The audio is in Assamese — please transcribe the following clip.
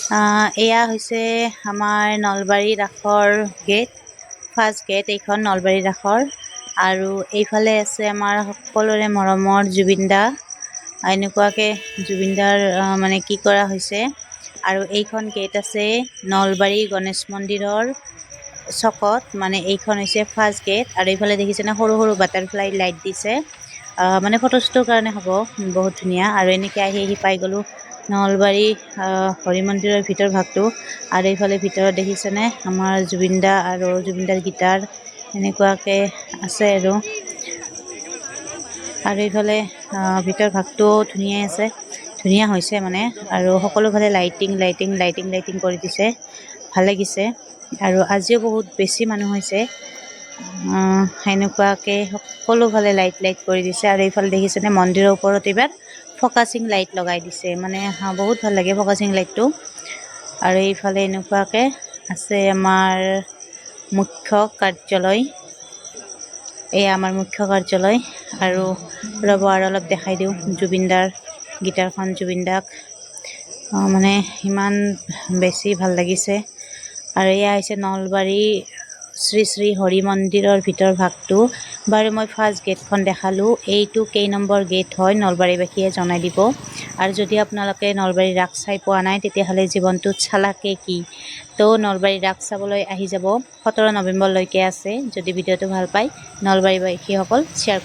এয়া হৈছে আমাৰ নলবাৰী ৰাসৰ গেট, ফাৰ্ষ্ট গেট এইখন নলবাৰী ৰাসৰ। আৰু এইফালে আছে আমাৰ সকলোৰে মৰমৰ জুবিন দা। এনেকুৱাকৈ জুবিন দাৰ মানে কি কৰা হৈছে। আৰু এইখন গেট আছে নলবাৰী গণেশ মন্দিৰৰ চকত, মানে এইখন হৈছে ফাৰ্ষ্ট গেট। আৰু এইফালে দেখিছেনে সৰু সৰু বাটাৰফ্লাই লাইট দিছে, মানে ফটোশ্বুটৰ কাৰণে হ'ব, বহুত ধুনীয়া। আৰু এনেকৈ আহি পাই গ'লোঁ নলবাৰী হৰি মন্দিৰৰ ভিতৰ ভাগটো। আৰু এইফালে ভিতৰত দেখিছেনে আমাৰ জুবিন দা আৰু জুবিন দাৰ গীটাৰ এনেকুৱাকৈ আছে। আৰু এইফালে ভিতৰ ভাগটো ধুনীয়াই আছে, ধুনীয়া হৈছে মানে। আৰু সকলোফালে লাইটিং কৰি দিছে, ভাল লাগিছে। আৰু আজিও বহুত বেছি মানুহ হৈছে, সেনেকুৱাকৈ সকলোফালে লাইট কৰি দিছে। আৰু এইফালে দেখিছেনে মন্দিৰৰ ওপৰত এইবাৰ ফকাচিং লাইট লগাই দিছে, মানে বহুত ভাল লাগে ফকাচিং লাইটটো। আৰু এইফালে এনেকুৱাকৈ আছে আমাৰ মুখ্য কাৰ্যালয়, এয়া আমাৰ মুখ্য কাৰ্যালয়। আৰু ৰ'ব আৰু অলপ দেখাই দিওঁ জুবিন দাৰ গীটাৰখন, জুবিন দাক মানে ইমান বেছি ভাল লাগিছে। আৰু এয়া হৈছে নলবাৰী শ্ৰী শ্ৰী হৰি মন্দিৰৰ ভিতৰ ভাগটো। বাৰু মই ফাৰ্ষ্ট গেটখন দেখালোঁ, এইটো কেই নম্বৰ গেট হয় নলবাৰীবাসীয়ে জনাই দিব। আৰু যদি আপোনালোকে নলবাৰী ৰাস চাই পোৱা নাই তেতিয়াহ'লে জীৱনটোত চালাকে কি, তো নলবাৰী ৰাস চাবলৈ আহি যাব। 17 নৱেম্বৰলৈকে আছে। যদি ভিডিঅ'টো ভাল পায় নলবাৰীবাসীসকল শ্বেয়াৰ কৰি